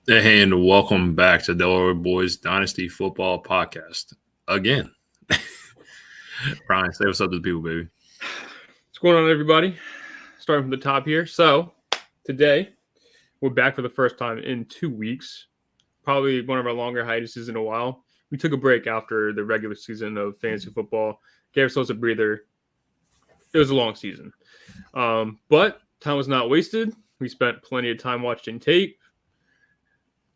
Hey, and welcome back to Delaware Boys Dynasty Football Podcast again. Ryan, say what's up to the people, baby. What's going on, everybody? Starting from the top here. So, today, we're back for the first time in 2 weeks. Probably one of our longer hiatuses in a while. We took a break after the regular season of fantasy football, gave ourselves a breather. It was a long season. But time was not wasted. We spent plenty of time watching tape,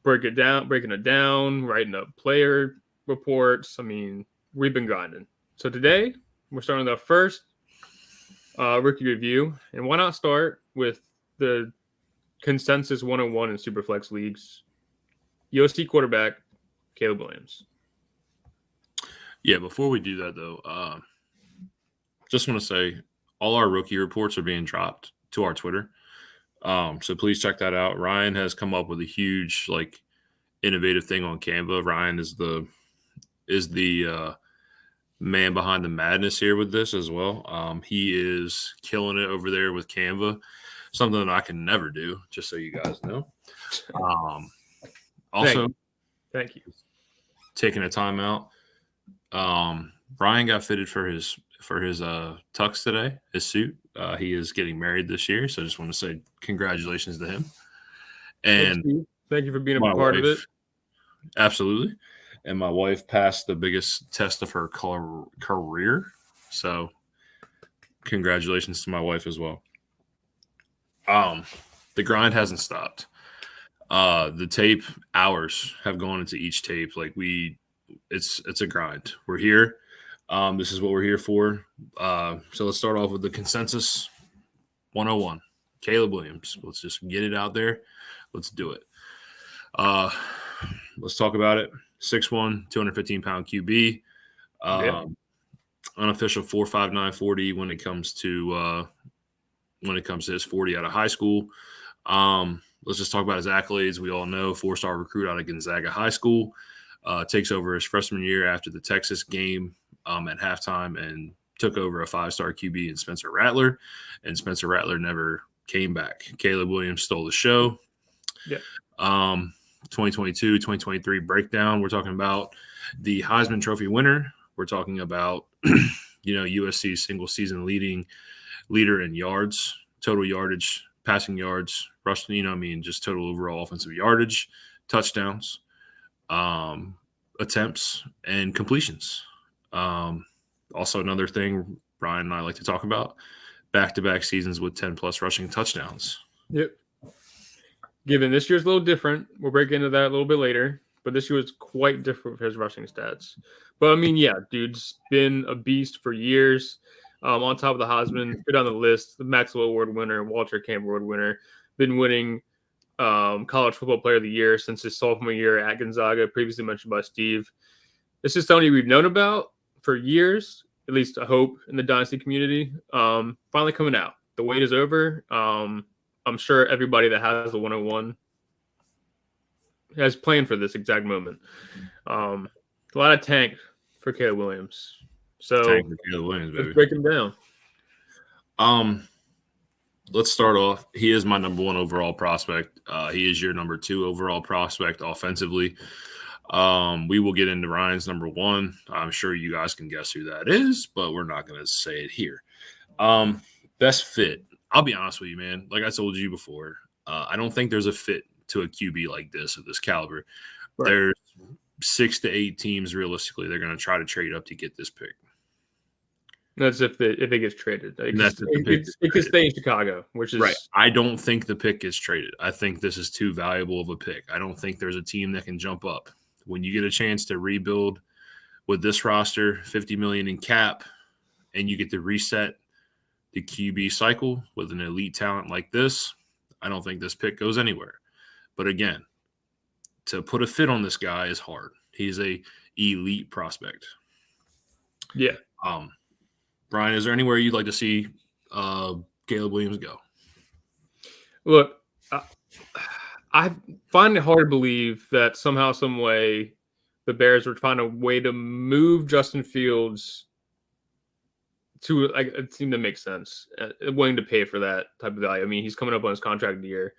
breaking it down, writing up player reports. I mean, we've been grinding. So today, we're starting with our first rookie review. And why not start with the consensus 101 in superflex leagues? USC quarterback, Caleb Williams. Yeah, before we do that, though, just want to say all our rookie reports are being dropped to our Twitter. So please check that out. Ryan has come up with a huge, innovative thing on Canva. Ryan is the man behind the madness here with this as well. He is killing it over there with Canva, something that I can never do, just so you guys know. Also, thank you. Taking a timeout. Ryan got fitted for his tux today, his suit. He is getting married this year, so I just want to say congratulations to him. And thank you for being a part of it. Absolutely. And my wife passed the biggest test of her career, so congratulations to my wife as well. The grind hasn't stopped. The tape hours have gone into each tape. It's a grind. We're here. This is what we're here for. So let's start off with the consensus 101. Caleb Williams. Let's just get it out there. Let's do it. Let's talk about it. 6'1", 215-pound QB. Unofficial 4.59 40 when it comes to his 40 out of high school. Let's just talk about his accolades. We all know 4-star recruit out of Gonzaga High School. Takes over his freshman year after the Texas game at halftime and took over a 5-star QB in Spencer Rattler. And Spencer Rattler never came back. Caleb Williams stole the show. Yeah. 2022, 2023 breakdown. We're talking about the Heisman Trophy winner. We're talking about, USC's single season leader in yards, total yardage, passing yards, rushing, just total overall offensive yardage, touchdowns, attempts, and completions. Also, another thing Brian and I like to talk about, back-to-back seasons with 10-plus rushing touchdowns. Yep. Given this year's a little different, we'll break into that a little bit later, but this year was quite different for his rushing stats. But, I mean, yeah, dude's been a beast for years. On top of the Heisman, go down the list, the Maxwell Award winner, Walter Camp Award winner, been winning College Football Player of the Year since his sophomore year at Gonzaga, previously mentioned by Steve. This is somebody we've known about for years, at least I hope, in the Dynasty community. Finally coming out. The wait is over. I'm sure everybody that has the 101 has planned for this exact moment. A lot of tank for Caleb Williams. So let's break him down. Let's start off. He is my number 1 overall prospect. He is your number 2 overall prospect offensively. We will get into Ryan's number 1. I'm sure you guys can guess who that is, but we're not going to say it here. Best fit. I'll be honest with you, man. Like I told you before, I don't think there's a fit to a QB like this of this caliber. Right. There's 6 to 8 teams realistically they're going to try to trade up to get this pick. That's if it gets traded. It could stay in Chicago, which is right. I don't think the pick gets traded. I think this is too valuable of a pick. I don't think there's a team that can jump up. When you get a chance to rebuild with this roster, $50 million in cap, and you get to reset the QB cycle with an elite talent like this, I don't think this pick goes anywhere. But again, to put a fit on this guy is hard. He's a elite prospect. Yeah. Brian, is there anywhere you'd like to see Caleb Williams go? Look, I find it hard to believe that somehow, some way, the Bears would find a way to move Justin Fields to a team that makes sense, willing to pay for that type of value. I mean, he's coming up on his contract year,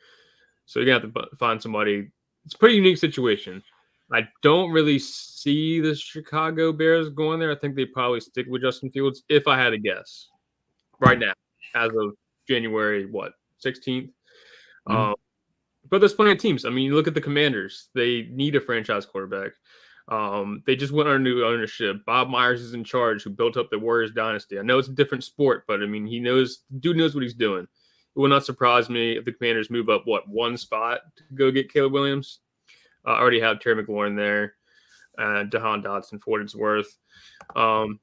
so you're going to have to find somebody it's a pretty unique situation. I don't really see the Chicago Bears going there. I think they probably stick with Justin Fields if I had to guess right now, as of January 16th. Mhm. But there's plenty of teams. I mean, you look at the Commanders; they need a franchise quarterback. They just went under new ownership. Bob Myers is in charge, who built up the Warriors dynasty. I know it's a different sport, but I mean, dude knows what he's doing. It will not surprise me if the Commanders move up one spot to go get Caleb Williams. Already have Terry McLaurin there, Jahan Dotson for what it's worth, and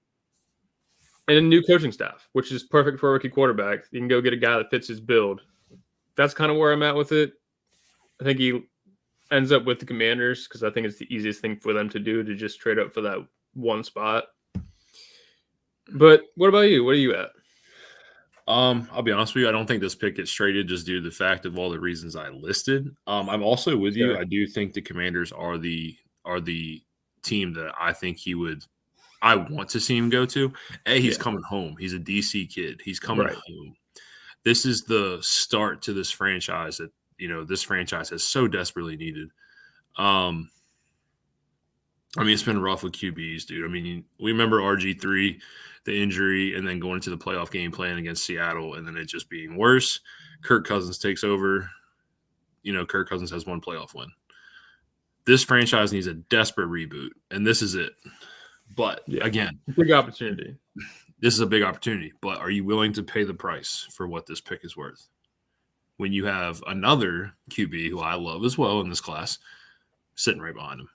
a new coaching staff, which is perfect for a rookie quarterback. You can go get a guy that fits his build. That's kind of where I'm at with it. I think he ends up with the Commanders because I think it's the easiest thing for them to do to just trade up for that one spot. But what about you? What are you at? I'll be honest with you. I don't think this pick gets traded just due to the fact of all the reasons I listed. I'm also with you. I do think the Commanders are the team that I think I want to see him go to. He's coming home. He's a DC kid. He's coming home. This is the start to this franchise that this franchise has so desperately needed. I mean, it's been rough with QBs, dude. I mean, we remember RG3, the injury, and then going into the playoff game playing against Seattle, and then it just being worse. Kirk Cousins takes over. Kirk Cousins has one playoff win. This franchise needs a desperate reboot, and this is it. But, again, big opportunity. This is a big opportunity, but are you willing to pay the price for what this pick is worth? When you have another QB who I love as well in this class sitting right behind him.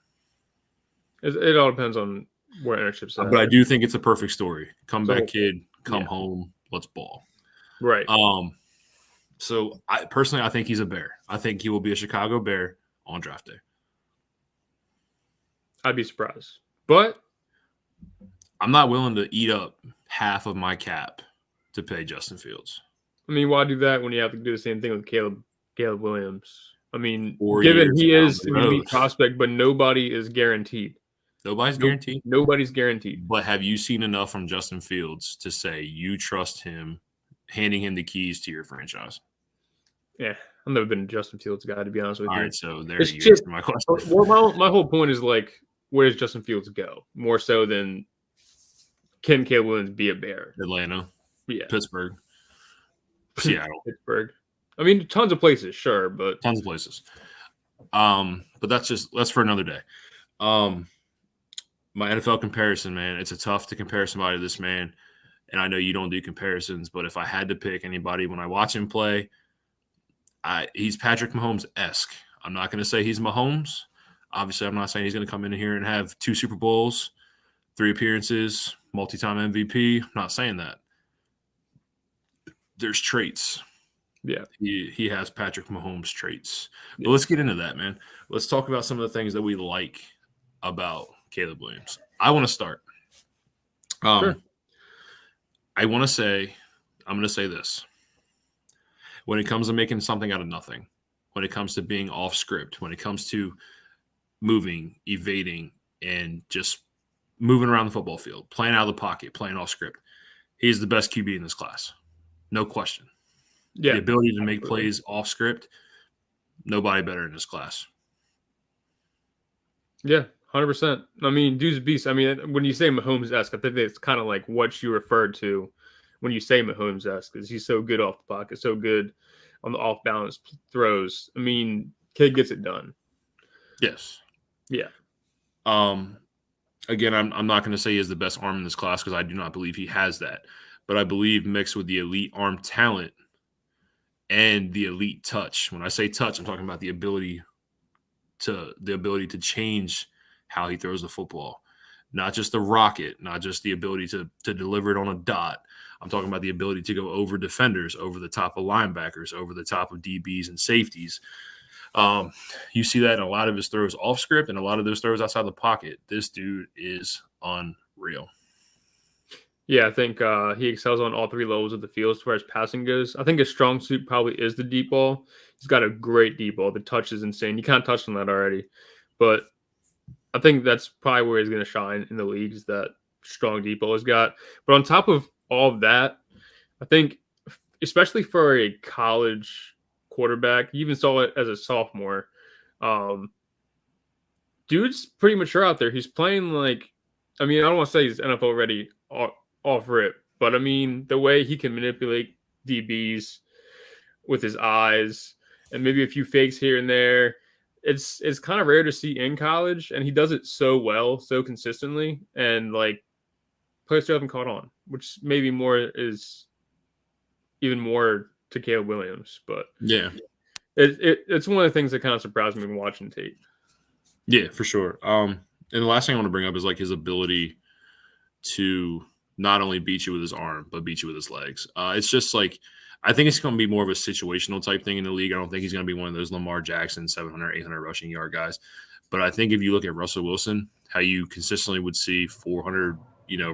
It all depends on where ownership's at. But I do think it's a perfect story. Come back, kid. Come home. Let's ball. Right. So I think he's a Bear. I think he will be a Chicago Bear on draft day. I'd be surprised. But I'm not willing to eat up half of my cap to pay Justin Fields. I mean, why do that when you have to do the same thing with Caleb Williams? I mean, given he is an elite prospect, but nobody is guaranteed. Nobody's guaranteed? Nobody's guaranteed. But have you seen enough from Justin Fields to say you trust him handing him the keys to your franchise? Yeah, I've never been a Justin Fields guy, to be honest with you. All right, so there you go. My question. Well, my whole point is, like, where does Justin Fields go? More so than can Caleb Williams be a Bear? Atlanta. Yeah. Pittsburgh. Seattle. Pittsburgh. I mean, tons of places, sure, but tons of places. But that's for another day. My NFL comparison, man, it's tough to compare somebody to this man. And I know you don't do comparisons, but if I had to pick anybody when I watch him play, he's Patrick Mahomes-esque. I'm not going to say he's Mahomes. Obviously, I'm not saying he's going to come in here and have 2 Super Bowls, 3 appearances, multi-time MVP. I'm not saying that. There's traits. Yeah. He has Patrick Mahomes traits. Yeah. But let's get into that, man. Let's talk about some of the things that we like about Caleb Williams. I want to start. Sure. I'm going to say this. When it comes to making something out of nothing, when it comes to being off script, when it comes to moving, evading, and just moving around the football field, playing out of the pocket, playing off script, he's the best QB in this class. No question. Yeah. The ability to make plays off script, nobody better in this class. Yeah, 100%. I mean, dude's a beast. I mean, when you say Mahomes-esque, I think it's kind of like what you referred to when you say Mahomes-esque, because he's so good off the pocket, so good on the off-balance throws. I mean, kid gets it done. Yes. Yeah. Again, I'm not going to say he has the best arm in this class because I do not believe he has that. But I believe mixed with the elite arm talent and the elite touch. When I say touch, I'm talking about the ability to change how he throws the football. Not just the rocket, not just the ability to deliver it on a dot. I'm talking about the ability to go over defenders, over the top of linebackers, over the top of DBs and safeties. You see that in a lot of his throws off script and a lot of those throws outside the pocket. This dude is unreal. Yeah, I think he excels on all 3 levels of the field as far as passing goes. I think his strong suit probably is the deep ball. He's got a great deep ball. The touch is insane. You can't touch on that already. But I think that's probably where he's going to shine in the league, is that strong deep ball he's got. But on top of all of that, I think, especially for a college quarterback, you even saw it as a sophomore, dude's pretty mature out there. He's playing like, I mean, I don't want to say he's NFL ready off rip, but I mean, the way he can manipulate DBs with his eyes and maybe a few fakes here and there, it's kind of rare to see in college, and he does it so well, so consistently, and like players still haven't caught on, which maybe more is even more to Caleb Williams, but Yeah. It's one of the things that kind of surprised me when watching tape. Yeah, for sure. And the last thing I want to bring up is like his ability to not only beat you with his arm, but beat you with his legs. It's just like, I think it's going to be more of a situational type thing in the league. I don't think he's going to be one of those Lamar Jackson 700, 800 rushing yard guys. But I think if you look at Russell Wilson, how you consistently would see 400,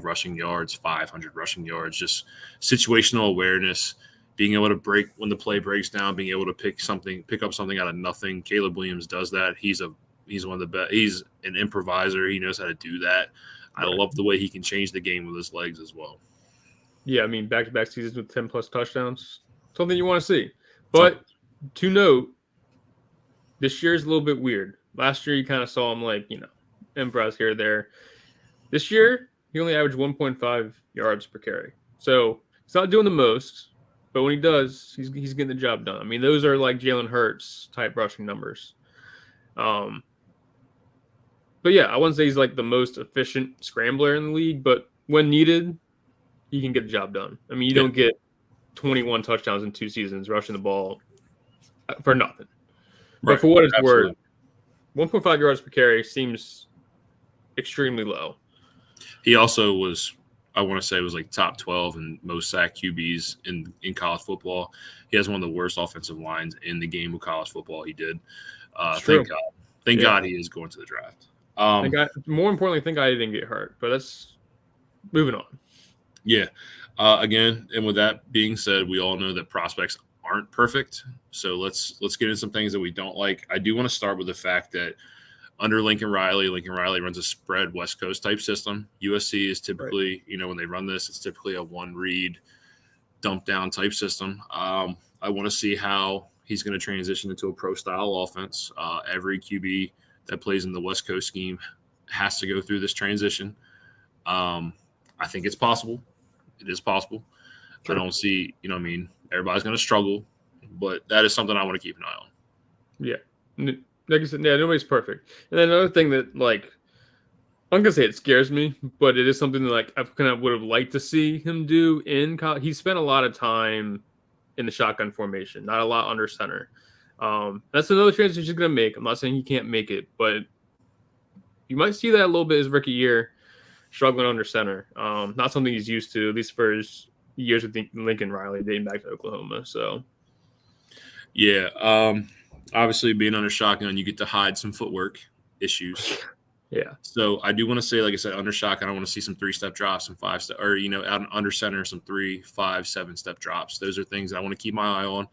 rushing yards, 500 rushing yards, just situational awareness, being able to break when the play breaks down, being able to pick up something out of nothing. Caleb Williams does that. He's one of the best. He's an improviser. He knows how to do that. I love the way he can change the game with his legs as well. Yeah, I mean, back-to-back seasons with 10-plus touchdowns, something you want to see. But to note, this year is a little bit weird. Last year, you kind of saw him like, improvise here or there. This year, he only averaged 1.5 yards per carry. So he's not doing the most, but when he does, he's getting the job done. I mean, those are like Jalen Hurts type rushing numbers. But yeah, I wouldn't say he's like the most efficient scrambler in the league, but when needed, he can get the job done. I mean, you don't get 21 touchdowns in 2 seasons rushing the ball for nothing. Right. But for what it's worth, 1.5 yards per carry seems extremely low. He also was, I want to say, was like top 12 in most sack QBs in college football. He has one of the worst offensive lines in the game of college football. He did. Thank God. Thank God he is going to the draft. More importantly, thank God he didn't get hurt. But that's moving on. Yeah. Again, and with that being said, we all know that prospects aren't perfect. So let's get into some things that we don't like. I do want to start with the fact that under Lincoln Riley runs a spread West Coast type system. USC is typically, when they run this, it's typically a one read dump down type system. I want to see how he's going to transition into a pro style offense. Every QB that plays in the West Coast scheme has to go through this transition. I think it's possible. It is possible. Sure. I don't see, everybody's going to struggle, but that is something I want to keep an eye on. Yeah. Like I said, nobody's perfect. And then another thing that, like, I'm going to say it scares me, but it is something that, like, I kind of would have liked to see him do in college. He spent a lot of time in the shotgun formation, not a lot under center. That's another transition he's going to make. I'm not saying he can't make it, but you might see that a little bit his rookie year, struggling under center. Not something he's used to, at least for his years with Lincoln Riley dating back to Oklahoma. So, yeah. Obviously, being under shotgun, you get to hide some footwork issues. Yeah. So I do want to say, like I said, under shotgun, I want to see some 3-step drops, some 5-step, or out under center, some 3, 5, 7-step drops. Those are things that I want to keep my eye on.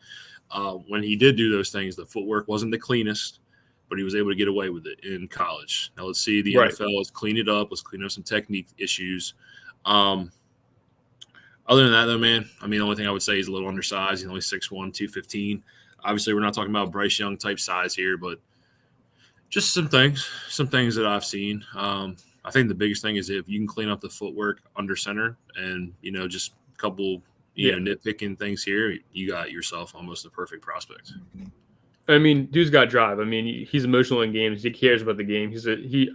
When he did do those things, the footwork wasn't the cleanest, but he was able to get away with it in college. Now let's see the NFL. Let's clean it up. Let's clean up some technique issues. Other than that, though, man, I mean, the only thing I would say is a little undersized. He's only 6'1", 215. Obviously, we're not talking about Bryce Young type size here, but just some things that I've seen. I think the biggest thing is if you can clean up the footwork under center and, just a couple, nitpicking things here, you got yourself almost a perfect prospect. I mean, dude's got drive. I mean, he's emotional in games. He cares about the game.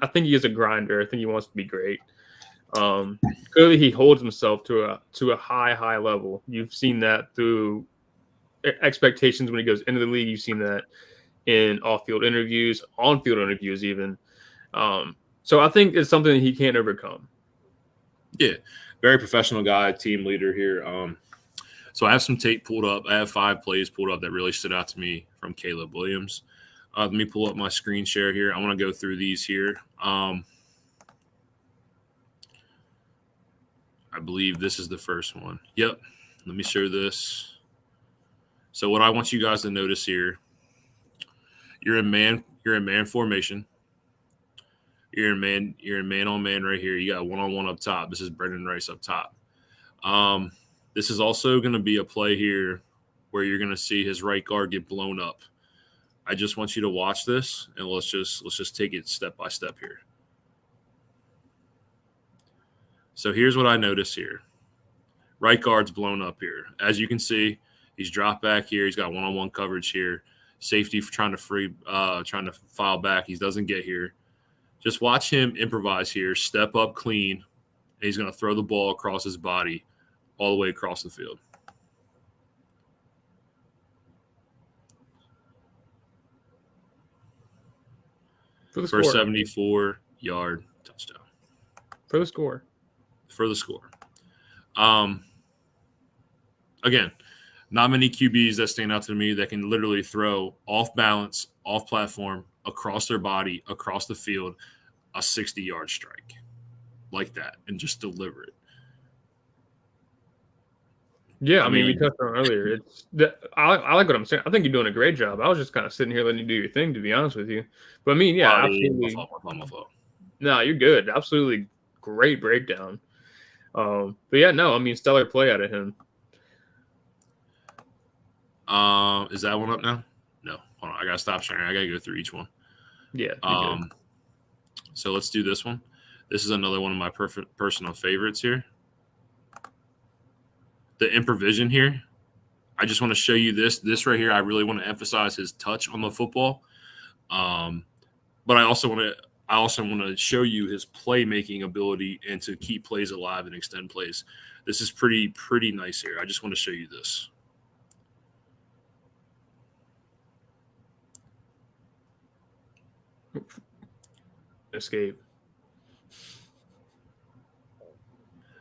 I think he is a grinder. I think he wants to be great. Clearly he holds himself to a high level. You've seen that through expectations when he goes into the league. You've seen that in off-field interviews, on-field interviews even. So I think it's something that he can't overcome. Yeah, very professional guy, team leader here. So I have some tape pulled up. I have 5 plays pulled up that really stood out to me from Caleb Williams. Let me pull up my screen share here. I want to go through these here. I believe this is the first one. Yep. Let me show this. So what I want you guys to notice here, you're in man formation. You're in man on man right here. You got one-on-one up top. This is Brendan Rice up top. This is also going to be a play here where you're going to see his right guard get blown up. I just want you to watch this, and let's just take it step by step here. So here's what I notice here. Right guard's blown up here. As you can see, he's dropped back here. He's got one-on-one coverage here. Safety trying to file back. He doesn't get here. Just watch him improvise here, step up clean, and he's going to throw the ball across his body all the way across the field. For a 74-yard touchdown. For the score. Again, not many QBs that stand out to me that can literally throw off balance, off platform, across their body, across the field, a 60-yard strike like that and just deliver it. Yeah, I mean, we touched on earlier. I like what I'm saying. I think you're doing a great job. I was just kind of sitting here letting you do your thing, to be honest with you. But I mean, yeah, absolutely. My fault. No, you're good. Absolutely great breakdown. But yeah, no, I mean, stellar play out of him. Is that one up now? No. Hold on. I gotta stop sharing. I gotta go through each one. Yeah. So let's do this one. This is another one of my personal favorites here. The improvision here. I just want to show you this right here. I really want to emphasize his touch on the football. But I also want to show you his playmaking ability and to keep plays alive and extend plays. This is pretty nice here. I just want to show you this. Escape.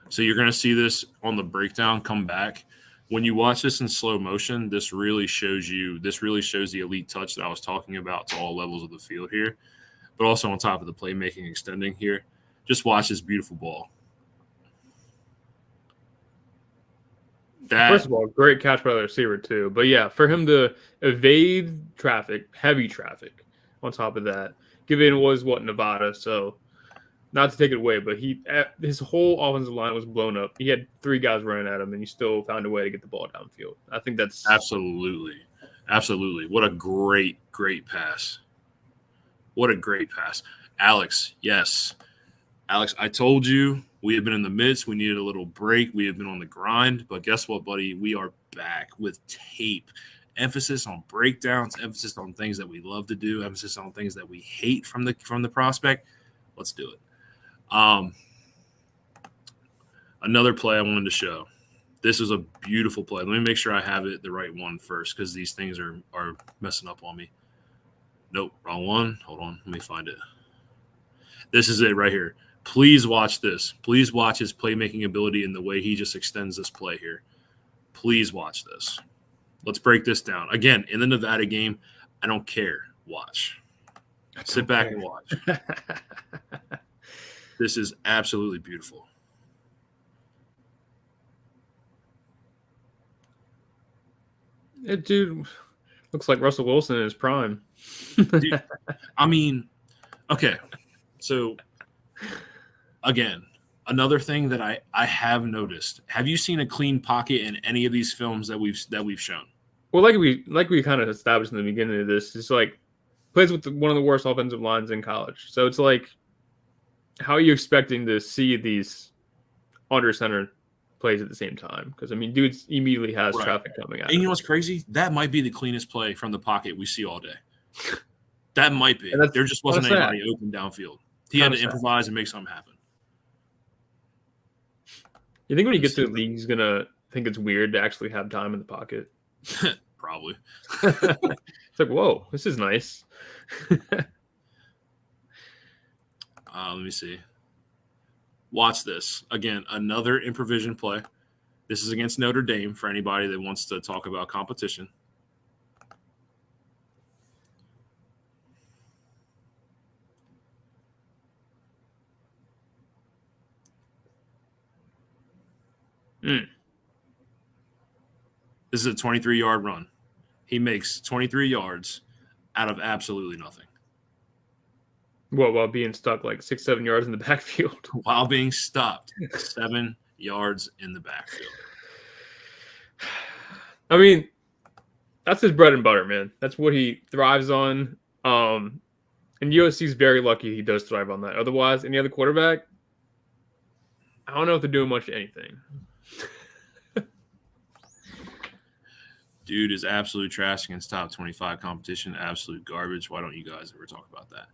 So you're going to see this on the breakdown come back. When you watch this in slow motion, this really shows the elite touch that I was talking about to all levels of the field here, but also on top of the playmaking extending here. Just watch this beautiful ball. First of all, great catch by the receiver too. But yeah, for him to evade traffic, heavy traffic on top of that, given it was Nevada, so not to take it away, but his whole offensive line was blown up. He had 3 guys running at him, and he still found a way to get the ball downfield. I think that's absolutely. What a great pass. What a great pass. Alex, yes. Alex, I told you we had been in the midst. We needed a little break. We had been on the grind. But guess what, buddy? We are back with tape. Emphasis on breakdowns, emphasis on things that we love to do, emphasis on things that we hate from the prospect. Let's do it. Another play I wanted to show. This is a beautiful play. Let me make sure I have it the right one first because these things are messing up on me. Nope, wrong one. Hold on. Let me find it. This is it right here. Please watch this. Please watch his playmaking ability and the way he just extends this play here. Please watch this. Let's break this down. Again, in the Nevada game, I don't care. Watch. Sit back and watch. This is absolutely beautiful. It dude looks like Russell Wilson in his prime. Dude, I mean, okay. So again, another thing that I have noticed. Have you seen a clean pocket in any of these films that we've shown? Well, like we kind of established in the beginning of this, it's like plays with one of the worst offensive lines in college. So it's like, how are you expecting to see these under center plays at the same time? Because I mean, dude immediately has traffic coming out. And you know what's crazy? That might be the cleanest play from the pocket we see all day. That might be. There just wasn't anybody open downfield. He had to improvise and make something happen. You think when he gets to the league, he's gonna think it's weird to actually have time in the pocket? Probably. It's like, whoa, this is nice. Let me see. Watch this. Again, another improvision play. This is against Notre Dame for anybody that wants to talk about competition. This is a 23-yard run. He makes 23 yards out of absolutely nothing. Well, while being stuck like 6-7 yards in the backfield. While being stopped 7 yards in the backfield. I mean, That's his bread and butter, man. That's what he thrives on. And USC is very lucky he does thrive on that. Otherwise, any other quarterback, I don't know if they're doing much of anything. Dude is absolute trash against top 25 competition. Absolute garbage. Why don't you guys ever talk about that?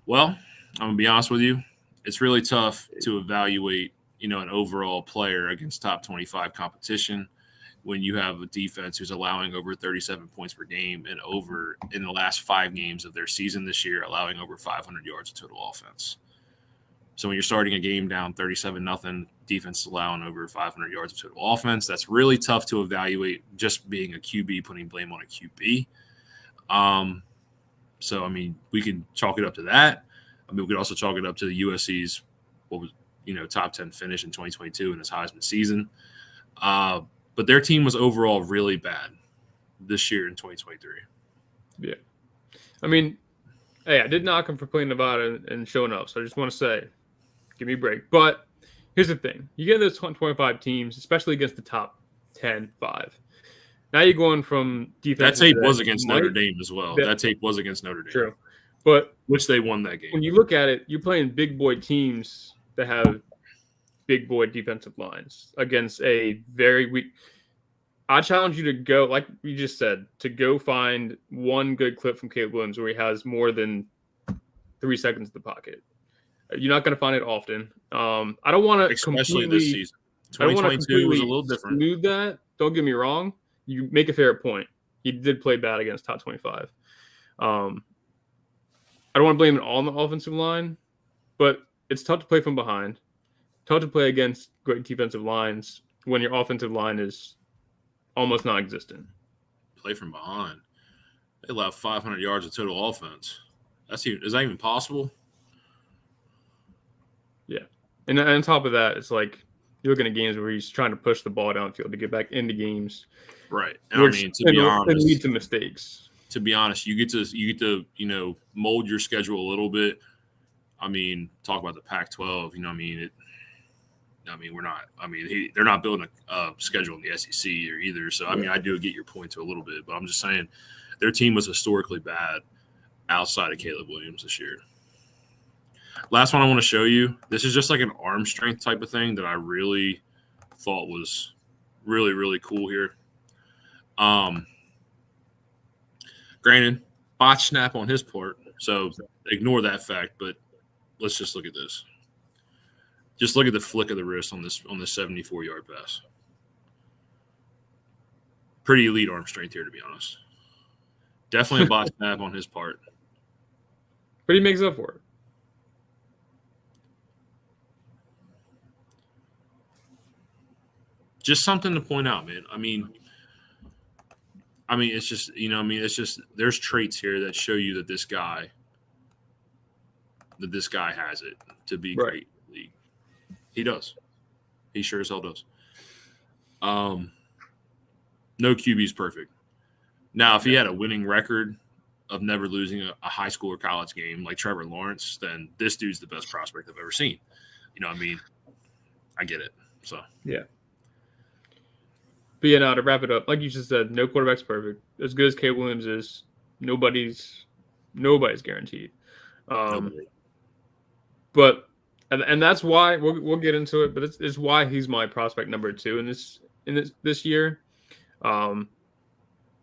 Well, I'm going to be honest with you. It's really tough to evaluate, an overall player against top 25 competition when you have a defense who's allowing over 37 points per game and over in the last 5 games of their season this year, allowing over 500 yards of total offense. So when you're starting a game down 37-0, defense is allowing over 500 yards of total offense. That's really tough to evaluate just being a QB, putting blame on a QB. So, we can chalk it up to that. We could also chalk it up to the USC's, top 10 finish in 2022 in his Heisman season. But their team was overall really bad this year in 2023. Yeah. Hey, I did knock him for playing Nevada and showing up. So I just want to say, give me a break. But here's the thing. You get those 25 teams, especially against the top 10, 5. Now you're going from defense. That tape was against Notre Dame as well. That tape was against Notre Dame. True. But which they won that game. When you look at it, you're playing big boy teams that have big boy defensive lines against a very weak. I challenge you to go, like you just said, to go find one good clip from Caleb Williams where he has more than 3 seconds in the pocket. You're not going to find it often. I don't want to especially this season. 2022 was a little different. Smooth that. Don't get me wrong. You make a fair point. He did play bad against top 25. I don't want to blame it all on the offensive line, but it's tough to play from behind. Tough to play against great defensive lines when your offensive line is almost non-existent. Play from behind. They allow 500 yards of total offense. Is that even possible? Yeah. And on top of that, it's like you're looking at games where he's trying to push the ball downfield to get back into games. Right. And to be honest, it leads to mistakes. To be honest, you get to mold your schedule a little bit. Talk about the Pac-12. We're not. They're not building a schedule in the SEC either. So I do get your point to a little bit, but I'm just saying their team was historically bad outside of Caleb Williams this year. Last one I want to show you. This is just like an arm strength type of thing that I really thought was really, really cool here. Granted, botch snap on his part, so ignore that fact. But let's just look at this. Just look at the flick of the wrist on this 74-yard pass. Pretty elite arm strength here, to be honest. Definitely a botch snap on his part. But he makes up for it. Just something to point out, man. It's just, there's traits here that show you that this guy has it to be great in the league. He does. He sure as hell does. No QB's perfect. Now, if he had a winning record of never losing a high school or college game like Trevor Lawrence, then this dude's the best prospect I've ever seen. I get it. So, yeah. But to wrap it up, like you just said, no quarterback's perfect. As good as Caleb Williams is, nobody's guaranteed. But and that's why we'll get into it. But it's why he's my prospect number 2 in this year. I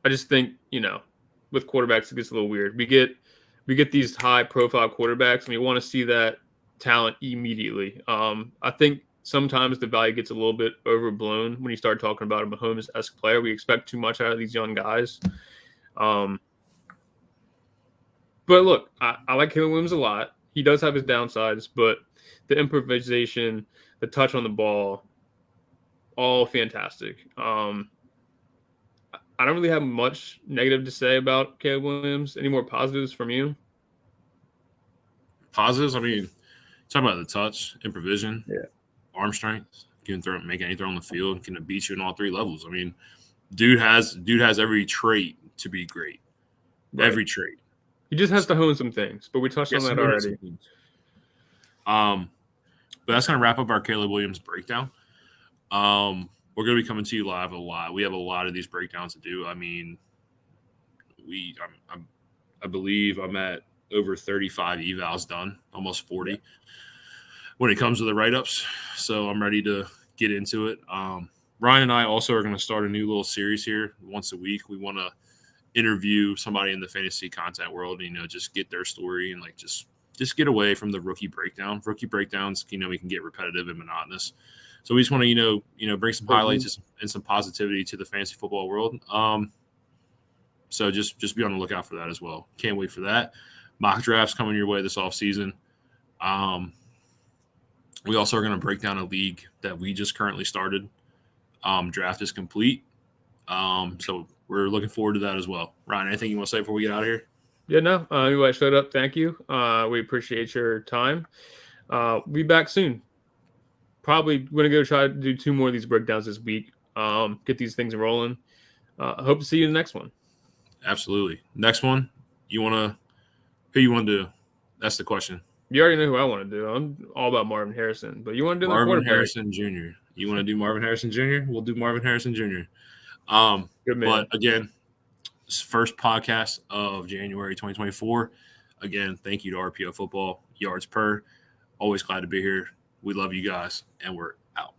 just think with quarterbacks it gets a little weird. We get these high profile quarterbacks, and we want to see that talent immediately. I think sometimes the value gets a little bit overblown when you start talking about a Mahomes-esque player. We expect too much out of these young guys. But look, I like Caleb Williams a lot. He does have his downsides, but the improvisation, the touch on the ball, all fantastic. I don't really have much negative to say about Caleb Williams. Any more positives from you? Positives? Talking about the touch, improvisation. Yeah. Arm strength, can make any throw on the field, can beat you in all 3 levels. Dude has every trait to be great. Right. Every trait. He just has to hone some things, but we touched on that already. But that's gonna wrap up our Caleb Williams breakdown. We're we're going to be coming to you live a lot. We have a lot of these breakdowns to do. I mean, I believe I'm at over 35 evals done, almost 40 when it comes to the write-ups. So I'm ready to get into it. Ryan and I also are going to start a new little series here once a week. We want to interview somebody in the fantasy content world, just get their story and like just get away from the rookie breakdown. Rookie breakdowns, we can get repetitive and monotonous. So we just want to, bring some highlights and some positivity to the fantasy football world. So just be on the lookout for that as well. Can't wait for that. Mock drafts coming your way this offseason. We also are going to break down a league that we just currently started. Draft is complete. So we're looking forward to that as well. Ryan, anything you want to say before we get out of here? Yeah, no. Anybody showed up, thank you. We appreciate your time. We'll be back soon. Probably going to go try to do 2 more of these breakdowns this week. Get these things rolling. Hope to see you in the next one. Absolutely. Next one, who you want to do? That's the question. You already know who I want to do. I'm all about Marvin Harrison, but you want to do Marvin Harrison Jr. You want to do Marvin Harrison Jr.? We'll do Marvin Harrison Jr. Good man. But again, this first podcast of January 2024. Again, thank you to RPO Football, yards per. Always glad to be here. We love you guys, and we're out.